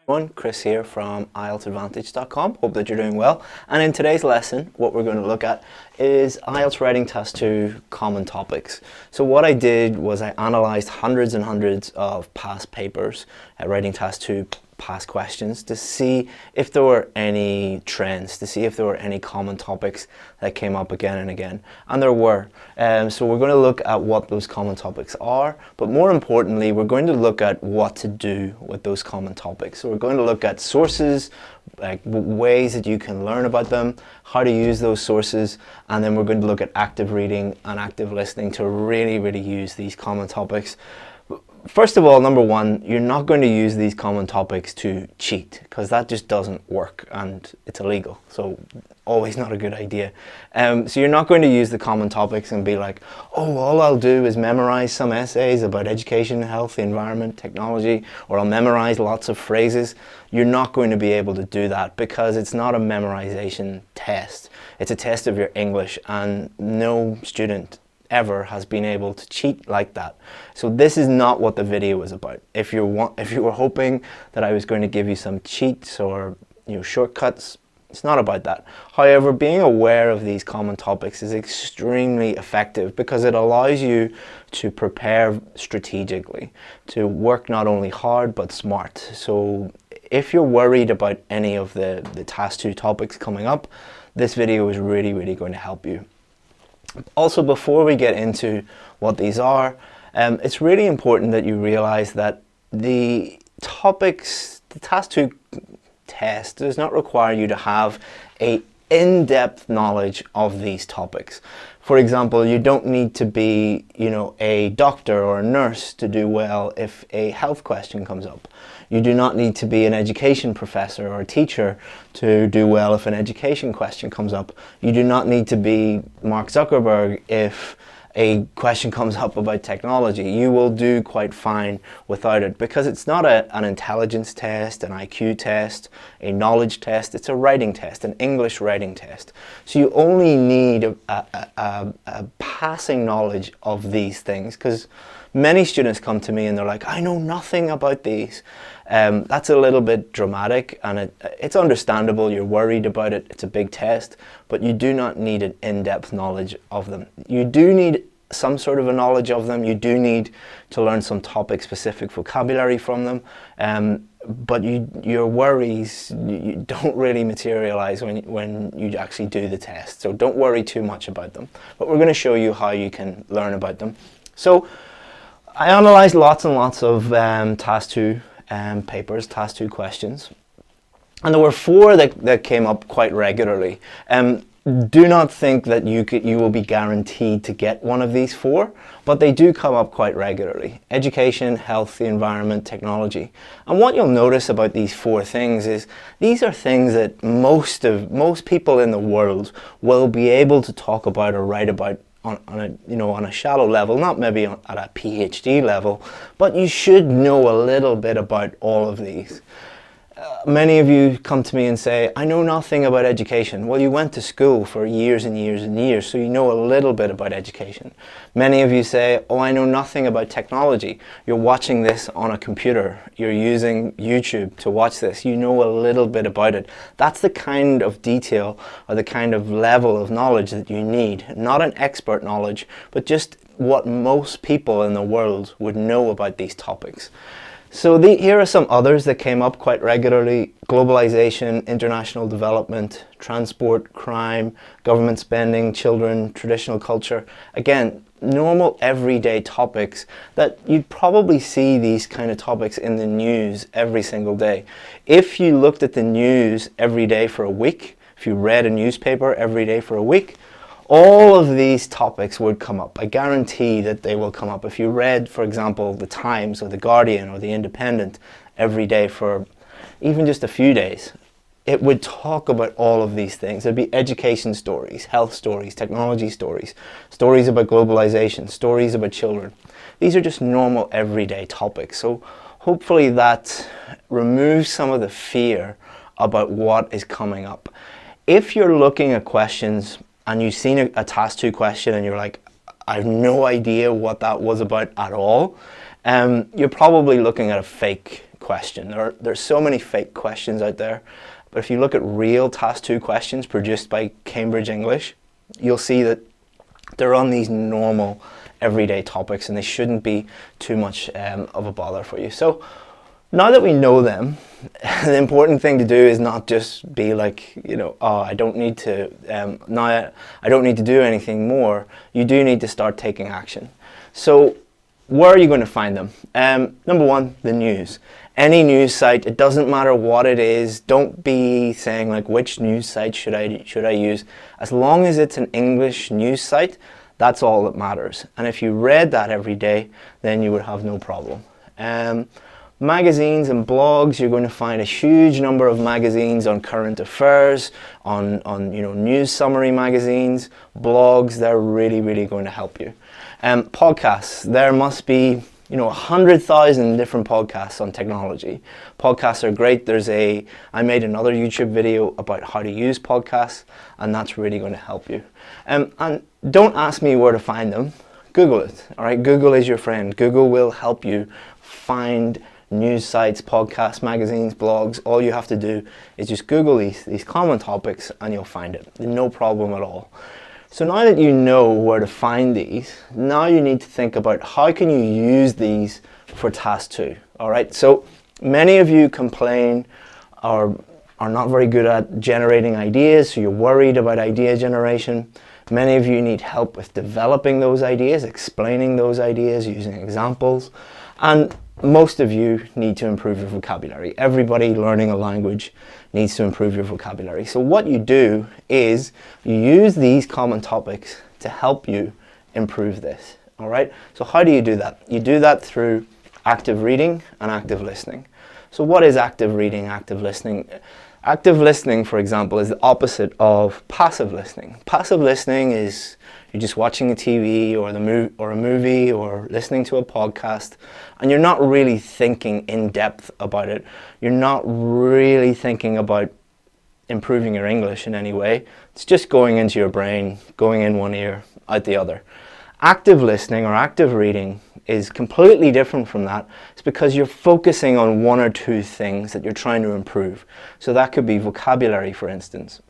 Chris here from IELTSadvantage.com. Hope that you're doing well. And in today's lesson, what we're going to look at is IELTS Writing Test 2 common topics. So what I did was I analysed hundreds and hundreds of past papers at Writing Test 2 past questions to see if there were any trends, to see if there were any common topics that came up again and again. And there were. So we're going to look at what those common topics are, but more importantly, we're going to look at what to do with those common topics. So we're going to look at sources, like ways that you can learn about them, how to use those sources, and then we're going to look at active reading and active listening to really use these common topics. First of all, number one, you're not going to use these common topics to cheat, because that just doesn't work and it's illegal. So always not a good idea. So you're not going to use the common topics and be like, oh, all I'll do is memorize some essays about education, health, the environment, technology, or I'll memorize lots of phrases. You're not going to be able to do that because it's not a memorization test. It's a test of your English, and no student ever has been able to cheat like that. So this is not what the video is about. If you were hoping that I was going to give you some cheats or shortcuts, it's not about that. However, being aware of these common topics is extremely effective because it allows you to prepare strategically, to work not only hard but smart. So if you're worried about any of the Task 2 topics coming up, this video is really going to help you. Also, before we get into what these are, it's really important that you realize that the topics, the Task 2 test does not require you to have an in-depth knowledge of these topics. For example, you don't need to be, a doctor or a nurse to do well if a health question comes up. You do not need to be an education professor or a teacher to do well if an education question comes up. You do not need to be Mark Zuckerberg if a question comes up about technology. You will do quite fine without it because it's not an intelligence test, an IQ test, a knowledge test. It's a writing test, an English writing test. So you only need a passing knowledge of these things, because many students come to me and they're like, I know nothing about these. That's a little bit dramatic, and it's understandable. You're worried about it. It's a big test, but you do not need an in-depth knowledge of them. You do need some sort of a knowledge of them. You do need to learn some topic-specific vocabulary from them, but your worries you don't really materialize when you actually do the test. So don't worry too much about them. But we're going to show you how you can learn about them. So I analysed lots and lots of Task 2 papers, Task 2 questions, and there were 4 that came up quite regularly. Do not think that you will be guaranteed to get one of these 4, but they do come up quite regularly. Education, health, the environment, technology. And what you'll notice about these 4 things is these are things that most people in the world will be able to talk about or write about on a shallow level, not maybe at a PhD level, but you should know a little bit about all of these. Many of you come to me and say, I know nothing about education. Well, you went to school for years and years and years, so you know a little bit about education. Many of you say, oh, I know nothing about technology. You're watching this on a computer. You're using YouTube to watch this. You know a little bit about it. That's the kind of detail or the kind of level of knowledge that you need. Not an expert knowledge, but just what most people in the world would know about these topics. So here are some others that came up quite regularly: globalization, international development, transport, crime, government spending, children, traditional culture. Again, normal everyday topics that you'd probably see these kind of topics in the news every single day. If you looked at the news every day for a week, if you read a newspaper every day for a week, all of these topics would come up. I guarantee that they will come up. If you read, for example, The Times or The Guardian or The Independent every day for even just a few days, it would talk about all of these things. There'd be education stories, health stories, technology stories, stories about globalization, stories about children. These are just normal everyday topics. So hopefully that removes some of the fear about what is coming up. If you're looking at questions and you've seen a Task 2 question and you're like, I have no idea what that was about at all, you're probably looking at a fake question. There's so many fake questions out there, but if you look at real Task 2 questions produced by Cambridge English, you'll see that they're on these normal everyday topics and they shouldn't be too much of a bother for you. So now that we know them, the important thing to do is not just be like, oh, I don't need to, now I don't need to do anything more. You do need to start taking action. So where are you going to find them? Number one, the news. Any news site, it doesn't matter what it is. Don't be saying like, which news site should I use? As long as it's an English news site, that's all that matters. And if you read that every day, then you would have no problem. Magazines and blogs, you're going to find a huge number of magazines on current affairs, on news summary magazines, blogs. They're really going to help you. Podcasts, there must be 100,000 different podcasts on technology. Podcasts are great. I made another YouTube video about how to use podcasts, and that's really going to help you. And don't ask me where to find them. Google it. All right, Google is your friend. Google will help you find news sites, podcasts, magazines, blogs. All you have to do is just Google these common topics and you'll find it. No problem at all. So now that you know where to find these, now you need to think about how can you use these for Task 2. All right, so many of you complain or are not very good at generating ideas, so you're worried about idea generation. Many of you need help with developing those ideas, explaining those ideas, using examples. And most of you need to improve your vocabulary. Everybody learning a language needs to improve your vocabulary. So what you do is you use these common topics to help you improve this. All right? So how do you do that? You do that through active reading and active listening. So what is active reading, active listening? Active listening, for example, is the opposite of passive listening. Passive listening is you're just watching a TV or a movie or listening to a podcast, and you're not really thinking in depth about it. You're not really thinking about improving your English in any way. It's just going into your brain, going in one ear, out the other. Active listening or active reading is completely different from that. It's because you're focusing on one or two things that you're trying to improve. So that could be vocabulary, for instance.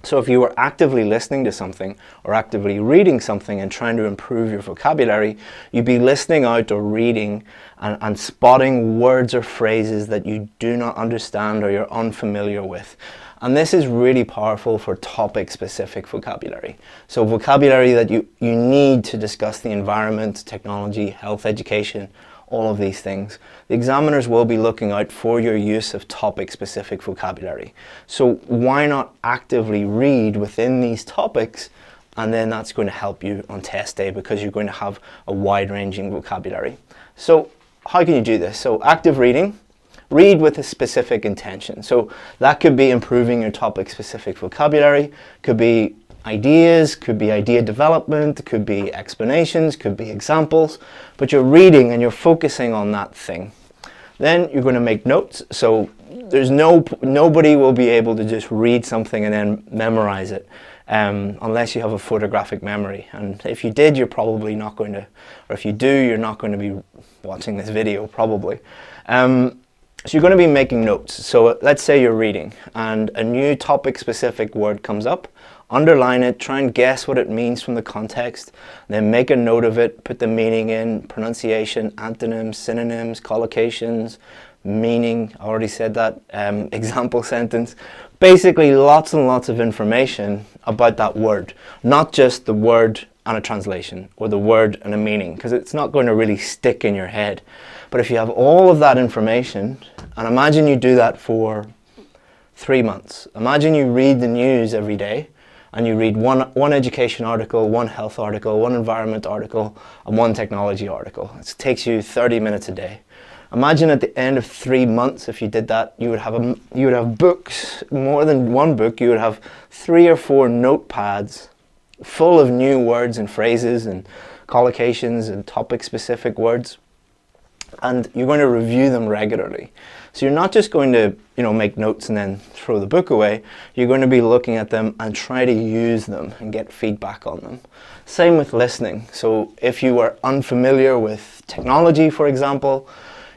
So if you were actively listening to something or actively reading something and trying to improve your vocabulary, you'd be listening out or reading and spotting words or phrases that you do not understand or you're unfamiliar with. And this is really powerful for topic-specific vocabulary. So vocabulary that you need to discuss the environment, technology, health, education, all of these things. The examiners will be looking out for your use of topic-specific vocabulary. So why not actively read within these topics, and then that's going to help you on test day because you're going to have a wide-ranging vocabulary. So how can you do this? So active reading. Read with a specific intention. So that could be improving your topic-specific vocabulary, could be ideas, could be idea development, could be explanations, could be examples, but you're reading and you're focusing on that thing. Then you're going to make notes. So there's nobody will be able to just read something and then memorize it unless you have a photographic memory. And if you did, you're probably not going to, or if you do, you're not going to be watching this video probably. So you're going to be making notes. So let's say you're reading and a new topic-specific word comes up. Underline it, try and guess what it means from the context, then make a note of it, put the meaning in, pronunciation, antonyms, synonyms, collocations, meaning, I already said that, example sentence. Basically lots and lots of information about that word, not just the word and a translation or the word and a meaning, because it's not going to really stick in your head. But if you have all of that information, and imagine you do that for 3 months. Imagine you read the news every day and you read one education article, one health article, one environment article, and one technology article. It takes you 30 minutes a day. Imagine at the end of 3 months, if you did that, you would have books, more than one book. You would have 3 or 4 notepads full of new words and phrases and collocations and topic-specific words. And you're going to review them regularly. So you're not just going to, make notes and then throw the book away. You're going to be looking at them and try to use them and get feedback on them. Same with listening. So if you are unfamiliar with technology, for example,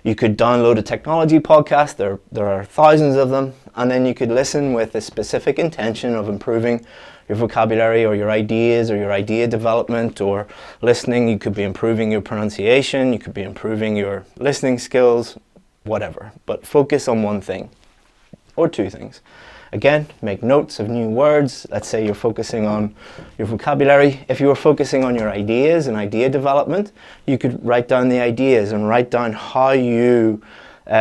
you could download a technology podcast. There are thousands of them, and then you could listen with a specific intention of improving your vocabulary or your ideas or your idea development. Or listening, you could be improving your pronunciation, you could be improving your listening skills, whatever. But focus on one thing or two things. Again, make notes of new words. Let's say you're focusing on your vocabulary. If you were focusing on your ideas and idea development, you could write down the ideas and write down how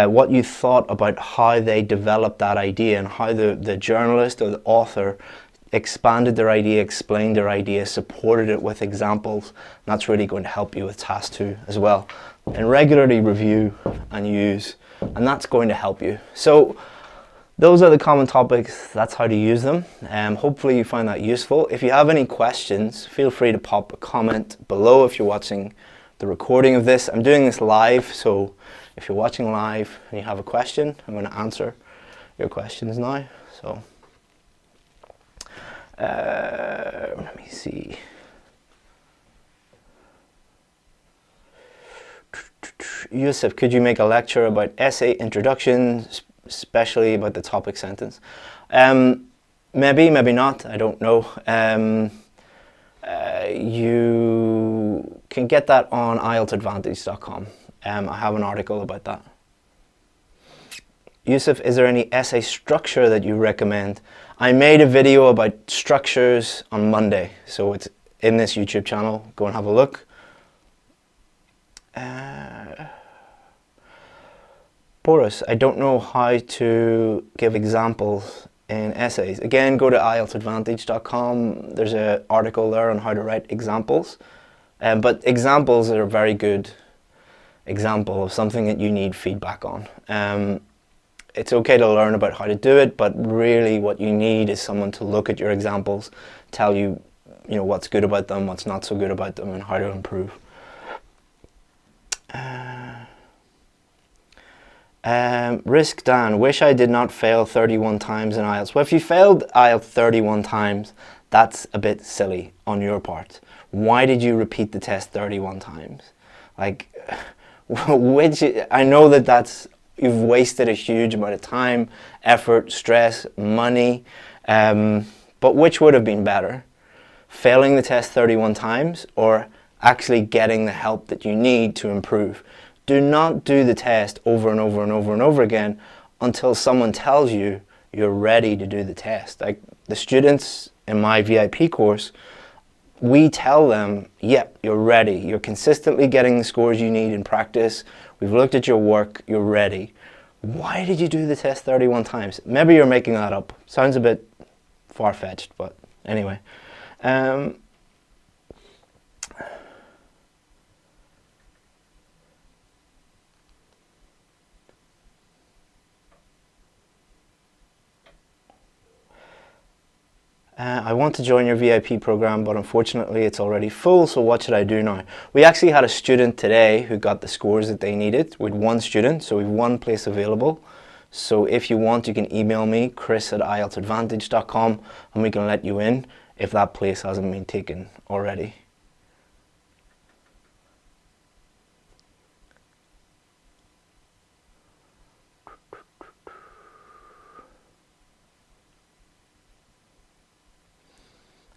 what you thought about how they developed that idea and how the journalist or the author expanded their idea, explained their idea, supported it with examples. And that's really going to help you with task 2 as well. And regularly review and use, and that's going to help you. So those are the common topics. That's how to use them. Hopefully you find that useful. If you have any questions, feel free to pop a comment below if you're watching the recording of this. I'm doing this live, so if you're watching live and you have a question, I'm going to answer your questions now. So let me see. Yusuf, could you make a lecture about essay introduction, especially about the topic sentence? Maybe, maybe not, I don't know. You can get that on IELTSadvantage.com. I have an article about that. Yusuf, is there any essay structure that you recommend? I made a video about structures on Monday, so it's in this YouTube channel. Go and have a look. Boris, I don't know how to give examples in essays. Again, go to IELTSadvantage.com. There's an article there on how to write examples. But examples are a very good example of something that you need feedback on. It's okay to learn about how to do it, but really what you need is someone to look at your examples, tell you, what's good about them, what's not so good about them, and how to improve. Risk Dan, wish I did not fail 31 times in IELTS. Well, if you failed IELTS 31 times, that's a bit silly on your part. Why did you repeat the test 31 times? Like, I know that you've wasted a huge amount of time, effort, stress, money, but which would have been better? Failing the test 31 times or actually getting the help that you need to improve? Do not do the test over and over and over and over again until someone tells you you're ready to do the test. Like the students in my VIP course, we tell them, yep, you're ready. You're consistently getting the scores you need in practice. We've looked at your work, you're ready. Why did you do the test 31 times? Maybe you're making that up. Sounds a bit far-fetched, but anyway. I want to join your VIP program, but unfortunately it's already full, so what should I do now? We actually had a student today who got the scores that they needed with one student, so we've one place available. So if you want, you can email me, chris@IELTSadvantage.com, and we can let you in if that place hasn't been taken already.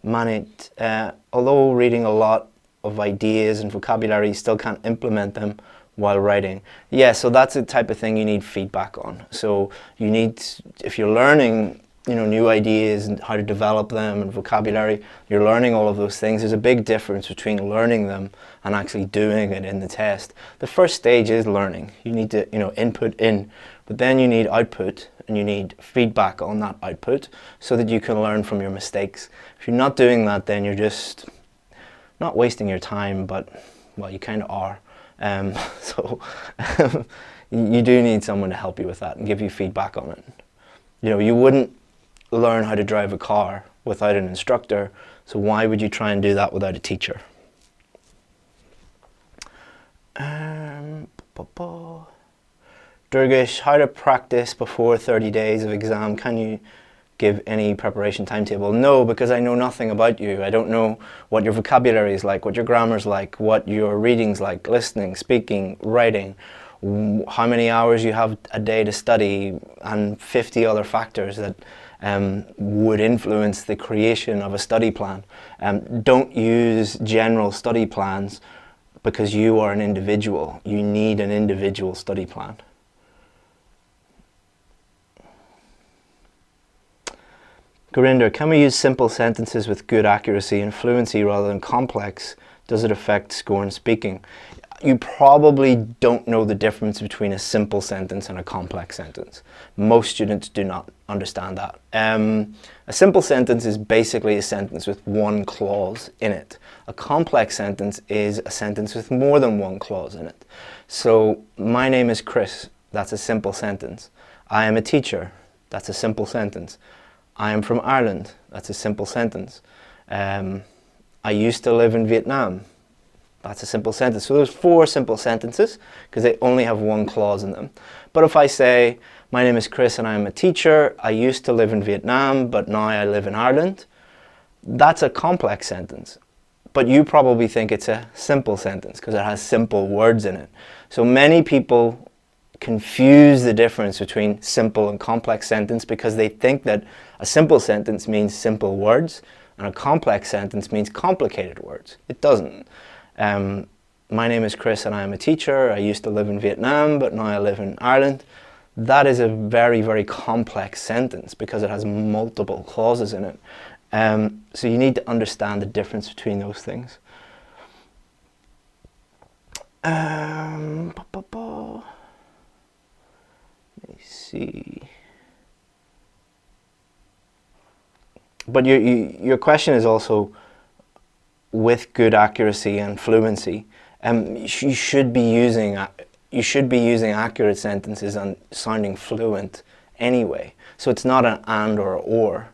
Manage, although reading a lot of ideas and vocabulary, you still can't implement them while writing. Yeah, so that's the type of thing you need feedback on. So you need, if you're learning, new ideas and how to develop them and vocabulary, you're learning all of those things. There's a big difference between learning them and actually doing it in the test. The first stage is learning. You need to, input in, but then you need output and you need feedback on that output so that you can learn from your mistakes. If you're not doing that, then you're just not wasting your time, but, well, you kind of are. So you do need someone to help you with that and give you feedback on it. You wouldn't learn how to drive a car without an instructor, so why would you try and do that without a teacher? Durgesh, how to practice before 30 days of exam? Can you give any preparation timetable? No, because I know nothing about you. I don't know what your vocabulary is like, what your grammar is like, what your reading's like, listening, speaking, writing, how many hours you have a day to study, and 50 other factors that would influence the creation of a study plan. Don't use general study plans because you are an individual. You need an individual study plan. Gurinder, can we use simple sentences with good accuracy and fluency rather than complex? Does it affect score in speaking? You probably don't know the difference between a simple sentence and a complex sentence. Most students do not understand that. A simple sentence is basically a sentence with one clause in it. A complex sentence is a sentence with more than one clause in it. So, my name is Chris. That's a simple sentence. I am a teacher. That's a simple sentence. I am from Ireland. That's a simple sentence. I used to live in Vietnam. That's a simple sentence. So there's 4 simple sentences because they only have one clause in them. But if I say, my name is Chris and I am a teacher, I used to live in Vietnam, but now I live in Ireland, that's a complex sentence. But you probably think it's a simple sentence because it has simple words in it. So many people confuse the difference between simple and complex sentence because they think that a simple sentence means simple words and a complex sentence means complicated words. It doesn't. My name is Chris and I am a teacher. I used to live in Vietnam, but now I live in Ireland. That is a very, very complex sentence because it has multiple clauses in it. So you need to understand the difference between those things. Let me see. But your question is also with good accuracy and fluency. You should be using accurate sentences and sounding fluent anyway. So it's not an and or.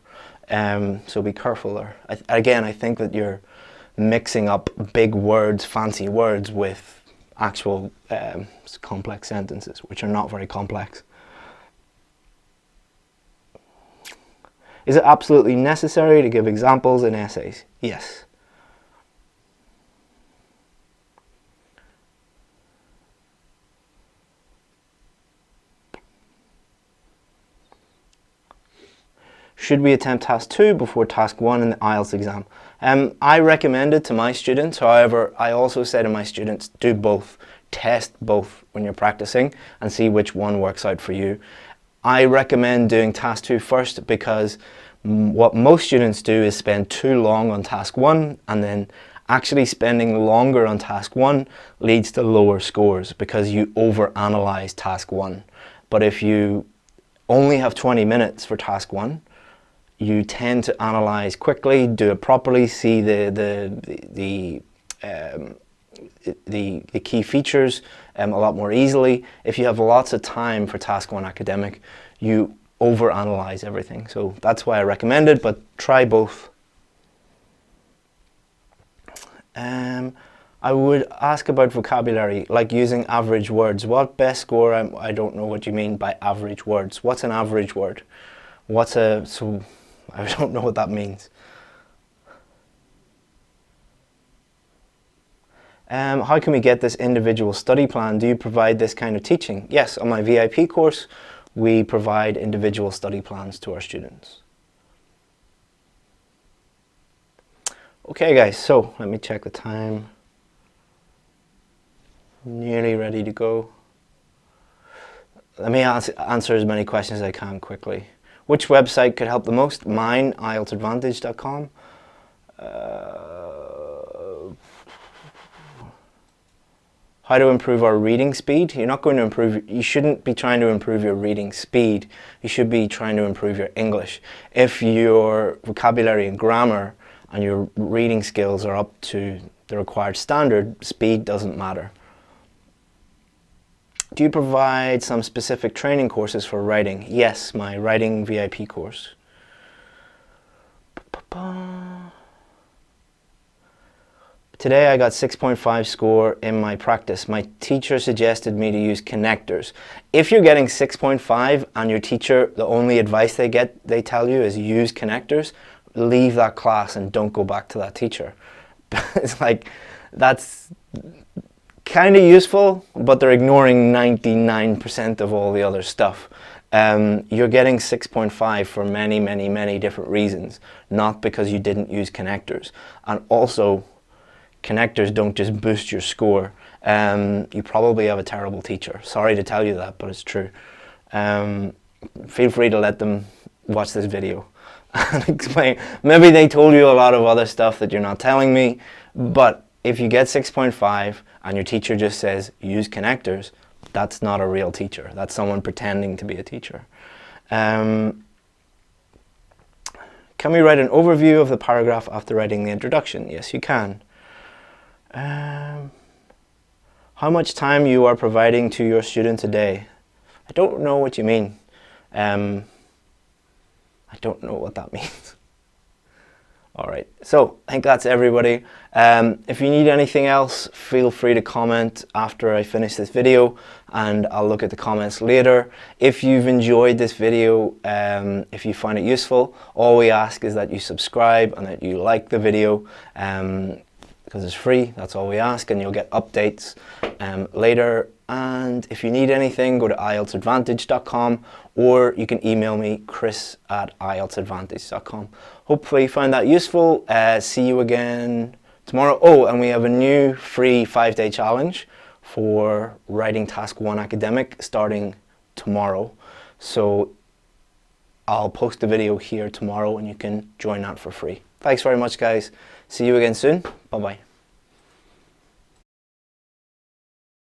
So be careful there. Again, I think that you're mixing up big words, fancy words, with actual complex sentences, which are not very complex. Is it absolutely necessary to give examples in essays? Yes. Should we attempt task 2 before task 1 in the IELTS exam? I recommend it to my students. However, I also say to my students, do both. Test both when you're practicing and see which one works out for you. I recommend doing task 2 first because what most students do is spend too long on task 1, and then actually spending longer on task 1 leads to lower scores because you overanalyze task 1. But if you only have 20 minutes for task 1, you tend to analyze quickly, do it properly, see the key features a lot more easily. If you have lots of time for task 1 academic, you overanalyze everything. So that's why I recommend it, but try both. I would ask about vocabulary, like using average words. What best score? I don't know what you mean by average words. What's an average word? So I don't know what that means. How can we get this individual study plan? Do you provide this kind of teaching? Yes, on my VIP course, we provide individual study plans to our students. Okay guys, so let me check the time. Nearly ready to go. Let me answer as many questions as I can quickly. Which website could help the most? Mine, IELTSadvantage.com. How to improve our reading speed? You're not going to improve, you shouldn't be trying to improve your reading speed. You should be trying to improve your English. If your vocabulary and grammar and your reading skills are up to the required standard, speed doesn't matter. Do you provide some specific training courses for writing? Yes, my writing VIP course. Today I got 6.5 score in my practice. My teacher suggested me to use connectors. If you're getting 6.5 and your teacher, the only advice they tell you is use connectors, leave that class and don't go back to that teacher. It's like, that's kind of useful, but they're ignoring 99% of all the other stuff. You're getting 6.5 for many, many, many different reasons, not because you didn't use connectors. And also, connectors don't just boost your score. You probably have a terrible teacher. Sorry to tell you that, but it's true. Feel free to let them watch this video and explain. Maybe they told you a lot of other stuff that you're not telling me, but if you get 6.5 and your teacher just says use connectors, that's not a real teacher. That's someone pretending to be a teacher. Can we write an overview of the paragraph after writing the introduction? Yes, you can. How much time you are providing to your students a day? I don't know what you mean. I don't know what that means. Alright, so I think that's everybody. If you need anything else, feel free to comment after I finish this video and I'll look at the comments later. If you've enjoyed this video, if you find it useful, all we ask is that you subscribe and that you like the video. Because it's free, that's all we ask, and you'll get updates later. And if you need anything, go to IELTSadvantage.com or you can email me, chris@IELTSadvantage.com. Hopefully you found that useful. See you again tomorrow. Oh, and we have a new free 5-day challenge for writing Task 1 Academic starting tomorrow. So I'll post a video here tomorrow and you can join that for free. Thanks very much, guys. See you again soon. Bye-bye.